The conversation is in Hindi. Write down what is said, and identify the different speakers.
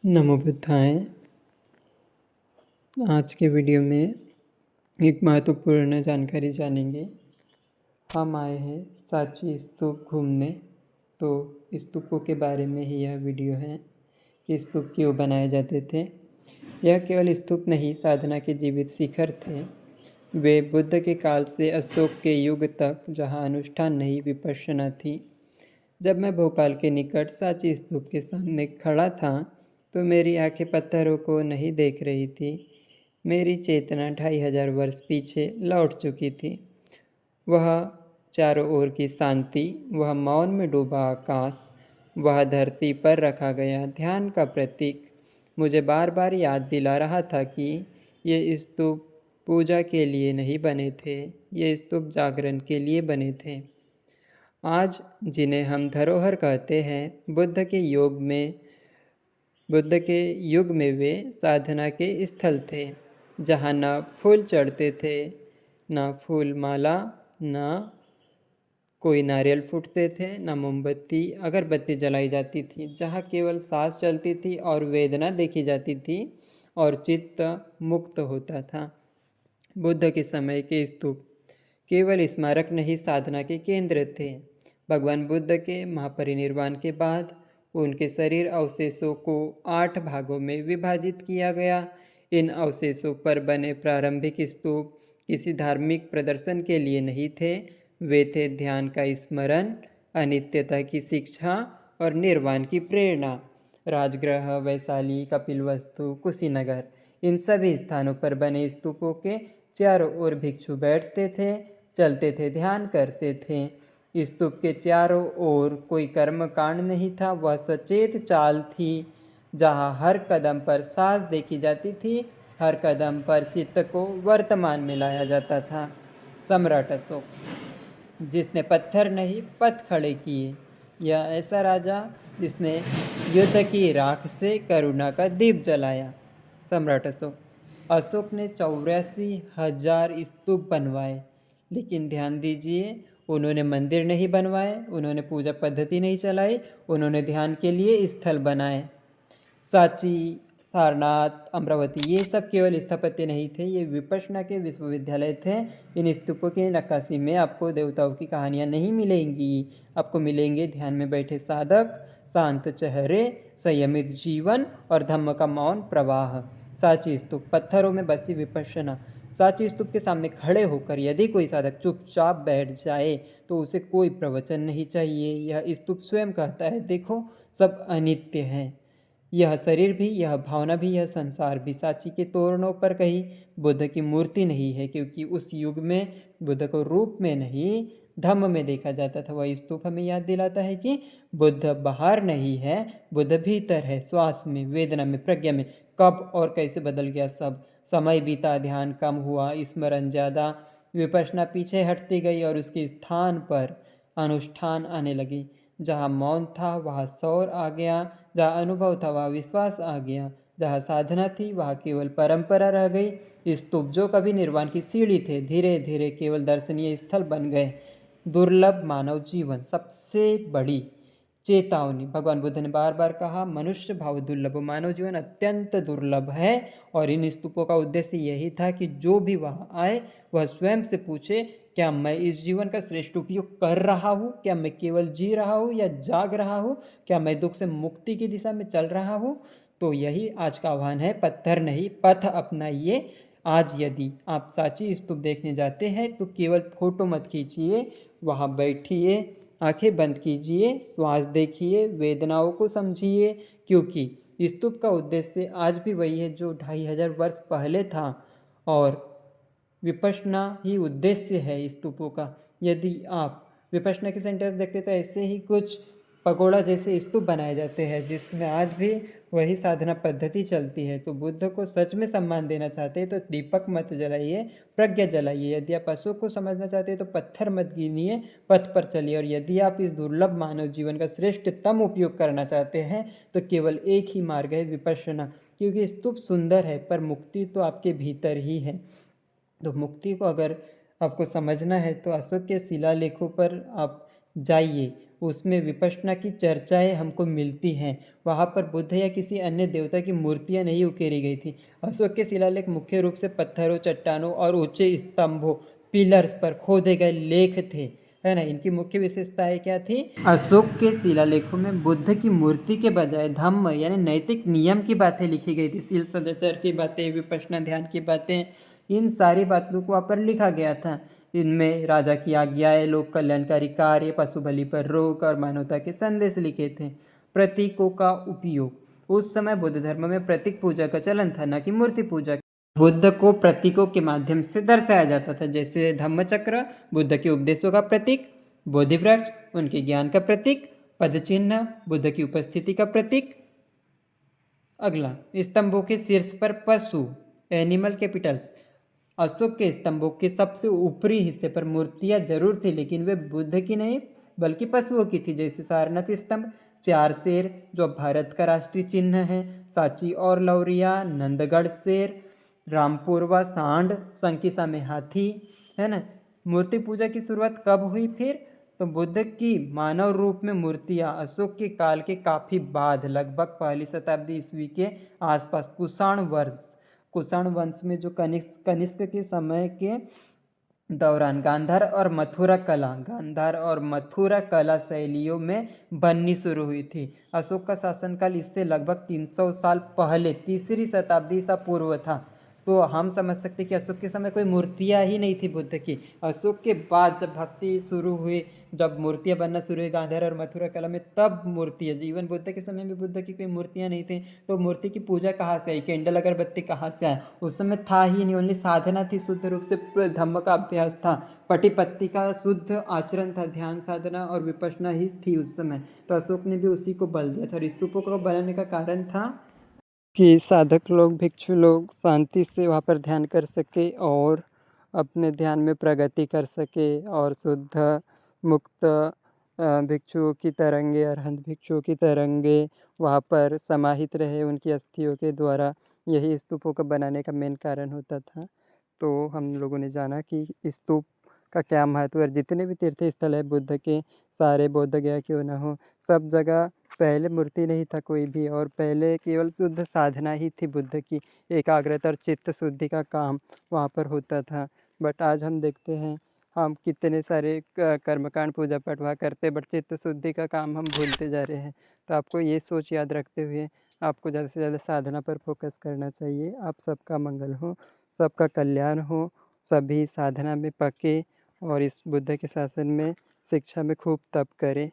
Speaker 1: नमो बुद्धाय। आज के वीडियो में एक महत्वपूर्ण जानकारी जानेंगे। हम आए हैं सांची स्तूप घूमने, तो स्तूपों के बारे में ही यह वीडियो है कि स्तूप क्यों बनाए जाते थे। यह केवल स्तूप नहीं, साधना के जीवित शिखर थे। वे बुद्ध के काल से अशोक के युग तक, जहाँ अनुष्ठान नहीं विपश्यना थी। जब मैं भोपाल के निकट सांची स्तूप के सामने खड़ा था तो मेरी आंखें पत्थरों को नहीं देख रही थी। मेरी चेतना 2500 वर्ष पीछे लौट चुकी थी। वह चारों ओर की शांति, वह मौन में डूबा आकाश, वह धरती पर रखा गया ध्यान का प्रतीक मुझे बार बार याद दिला रहा था कि ये स्तूप पूजा के लिए नहीं बने थे, ये स्तूप जागरण के लिए बने थे। आज जिन्हें हम धरोहर कहते हैं, बुद्ध के युग में वे साधना के स्थल थे, जहाँ न फूल चढ़ते थे, न फूल माला, न कोई नारियल फूटते थे, न मोमबत्ती अगरबत्ती जलाई जाती थी, जहाँ केवल सांस चलती थी और वेदना देखी जाती थी और चित्त मुक्त होता था। बुद्ध के समय के स्तूप केवल स्मारक नहीं, साधना के केंद्र थे। भगवान बुद्ध के महापरिनिर्वाण के बाद उनके शरीर अवशेषों को 8 भागों में विभाजित किया गया। इन अवशेषों पर बने प्रारंभिक स्तूप किसी धार्मिक प्रदर्शन के लिए नहीं थे। वे थे ध्यान का स्मरण, अनित्यता की शिक्षा और निर्वाण की प्रेरणा। राजगृह, वैशाली, कपिलवस्तु, कुशीनगर, इन सभी स्थानों पर बने स्तूपों के चारों ओर भिक्षु बैठते थे, चलते थे, ध्यान करते थे। स्तूप के चारों ओर कोई कर्म कांड नहीं था, वह सचेत चाल थी, जहाँ हर कदम पर सांस देखी जाती थी, हर कदम पर चित्त को वर्तमान में लाया जाता था। सम्राट अशोक, जिसने पत्थर नहीं पथ खड़े किए, यह ऐसा राजा जिसने युद्ध की राख से करुणा का दीप जलाया। सम्राट अशोक ने 84,000 स्तूप बनवाए, लेकिन ध्यान दीजिए, उन्होंने मंदिर नहीं बनवाए, उन्होंने पूजा पद्धति नहीं चलाई, उन्होंने ध्यान के लिए स्थल बनाए। सांची, सारनाथ, अमरावती, ये सब केवल स्थापत्य नहीं थे, ये विपश्यना के विश्वविद्यालय थे। इन स्तूपों की नक्काशी में आपको देवताओं की कहानियाँ नहीं मिलेंगी, आपको मिलेंगे ध्यान में बैठे साधक, शांत चेहरे, संयमित जीवन और धम्म का मौन प्रवाह। सांची स्तूप, पत्थरों में बसी विपश्यना। सांची स्तूप के सामने खड़े होकर यदि कोई साधक चुपचाप बैठ जाए तो उसे कोई प्रवचन नहीं चाहिए। यह स्तूप स्वयं कहता है, देखो सब अनित्य है, यह शरीर भी, यह भावना भी, यह संसार भी। सांची के तोरणों पर कहीं बुद्ध की मूर्ति नहीं है, क्योंकि उस युग में बुद्ध को रूप में नहीं, धम्म में देखा जाता था। वह स्तूप हमें याद दिलाता है कि बुद्ध बाहर नहीं है, बुद्ध भीतर है, श्वास में, वेदना में, प्रज्ञा में। कब और कैसे बदल गया सब। समय बीता, ध्यान कम हुआ, स्मरण ज़्यादा, विपश्यना पीछे हटती गई और उसके स्थान पर अनुष्ठान आने लगी। जहाँ मौन था वहाँ शौर आ गया, जहाँ अनुभव था वहाँ विश्वास आ गया, जहाँ साधना थी वहाँ केवल परंपरा रह गई। स्तूप जो कभी निर्वाण की सीढ़ी थे, धीरे धीरे केवल दर्शनीय स्थल बन गए। दुर्लभ मानव जीवन, सबसे बड़ी चेतावनी। भगवान बुद्ध ने बार बार कहा, मनुष्य भाव दुर्लभ, मानव जीवन अत्यंत दुर्लभ है। और इन स्तूपों का उद्देश्य यही था कि जो भी वहाँ आए वह स्वयं से पूछे, क्या मैं इस जीवन का श्रेष्ठ उपयोग कर रहा हूँ? क्या मैं केवल जी रहा हूँ या जाग रहा हूँ? क्या मैं दुख से मुक्ति की दिशा में चल रहा हूँ? तो यही आज का आह्वान है, पत्थर नहीं पथ अपनाइए। आज यदि आप सांची स्तूप देखने जाते हैं तो केवल फोटो मत खींचिए, वहाँ बैठिए, आंखें बंद कीजिए, श्वास देखिए, वेदनाओं को समझिए, क्योंकि स्तूप का उद्देश्य आज भी वही है जो 2500 वर्ष पहले था। और विपश्यना ही उद्देश्य है स्तूपों का। यदि आप विपश्यना के सेंटर्स देखते तो ऐसे ही कुछ पगोड़ा जैसे स्तूप बनाए जाते हैं, जिसमें आज भी वही साधना पद्धति चलती है। तो बुद्ध को सच में सम्मान देना चाहते हैं तो दीपक मत जलाइए, प्रज्ञा जलाइए। यदि आप अशोक को समझना चाहते हैं तो पत्थर मत गिनिए, पथ पर चलिए। और यदि आप इस दुर्लभ मानव जीवन का श्रेष्ठतम उपयोग करना चाहते हैं तो केवल एक ही मार्ग है, विपश्यना। क्योंकि स्तूप सुंदर है पर मुक्ति तो आपके भीतर ही है। तो मुक्ति को अगर आपको समझना है तो अशोक के शिलालेखों पर आप जाइए, उसमें विपश्यना की चर्चाएँ हमको मिलती हैं। वहाँ पर बुद्ध या किसी अन्य देवता की मूर्तियाँ नहीं उकेरी गई थी। अशोक के शिलालेख मुख्य रूप से पत्थरों, चट्टानों और ऊँचे स्तंभों, पिलर्स पर खोदे गए लेख थे, है ना? इनकी मुख्य विशेषताएँ क्या थी? अशोक के शिलालेखों में बुद्ध की मूर्ति के बजाय धम्म यानी नैतिक नियम की बातें लिखी गई थी। शील सदाचार की बातें, विपश्यना ध्यान की बातें, इन सारी बातों को वहाँ पर लिखा गया था। इनमें राजा की आज्ञाएं, लोक कल्याणकारी कार्य, पशु बलि पर रोक और मानवता के संदेश लिखे थे। प्रतीकों का उपयोग, उस समय बुद्ध धर्म में प्रतीक पूजा का चलन था, न कि मूर्ति पूजा। बुद्ध को प्रतीकों के माध्यम से दर्शाया जाता था, जैसे धम्मचक्र बुद्ध के उपदेशों का प्रतीक, बोधि वृक्ष उनके ज्ञान का प्रतीक, पद चिन्ह बुद्ध की उपस्थिति का प्रतीक। अगला, स्तंभों के शीर्ष पर पशु, एनिमल कैपिटल्स। अशोक के स्तंभों के सबसे ऊपरी हिस्से पर मूर्तियां जरूर थी, लेकिन वे बुद्ध की नहीं बल्कि पशुओं की थी, जैसे सारनाथ स्तंभ, 4 शेर जो भारत का राष्ट्रीय चिन्ह है, सांची और लौरिया, नंदगढ़ शेर, रामपुर व सांड, संकिसा में हाथी, है ना। मूर्ति पूजा की शुरुआत कब हुई फिर? तो बुद्ध की मानव रूप में मूर्तियां अशोक के काल के काफ़ी बाद, लगभग पहली शताब्दी ईस्वी के आसपास, कुषाण वंश में जो कनिष्क के समय के दौरान गांधार और मथुरा कला शैलियों में बननी शुरू हुई थी। अशोक का शासनकाल इससे लगभग 300 साल पहले, तीसरी शताब्दी ईसा पूर्व था। तो हम समझ सकते हैं कि अशोक के समय कोई मूर्तियाँ ही नहीं थी बुद्ध की। अशोक के बाद जब भक्ति शुरू हुई, जब मूर्तियाँ बनना शुरू हुई गांधार और मथुरा कला में, तब मूर्तियाँ, जीवन बुद्ध के समय में बुद्ध की कोई मूर्तियाँ नहीं थी, तो मूर्ति की पूजा कहाँ से आई? कैंडल अगरबत्ती कहाँ से आया? उस समय था ही नहीं, ओनली साधना थी, शुद्ध रूप से धम्म का अभ्यास था, पटिपत्ति का शुद्ध आचरण था, ध्यान साधना और विपश्यना ही थी उस समय। तो अशोक ने भी उसी को बल दिया था, और स्तूपों को बनाने का कारण था कि साधक लोग, भिक्षु लोग शांति से वहाँ पर ध्यान कर सके और अपने ध्यान में प्रगति कर सके, और शुद्ध मुक्त भिक्षुओं की तरंगे, अरहंत भिक्षुओं की तरंगे वहाँ पर समाहित रहे उनकी अस्थियों के द्वारा। यही स्तूपों को बनाने का मेन कारण होता था। तो हम लोगों ने जाना कि स्तूप का क्या महत्व है। जितने भी तीर्थ स्थल है बुद्ध के, सारे बौद्ध गया क्यों ना हो, सब जगह पहले मूर्ति नहीं था कोई भी, और पहले केवल शुद्ध साधना ही थी बुद्ध की, एकाग्रता और चित्त शुद्धि का काम वहाँ पर होता था। बट आज हम देखते हैं हम कितने सारे कर्मकांड पूजा पाठ वहाँ करते, बट चित्त शुद्धि का काम हम भूलते जा रहे हैं। तो आपको ये सोच याद रखते हुए आपको ज़्यादा से ज़्यादा साधना पर फोकस करना चाहिए। आप सबका मंगल हो, सबका कल्याण हो, सभी साधना में पके और इस बुद्ध के शासन में, शिक्षा में खूब तप करें।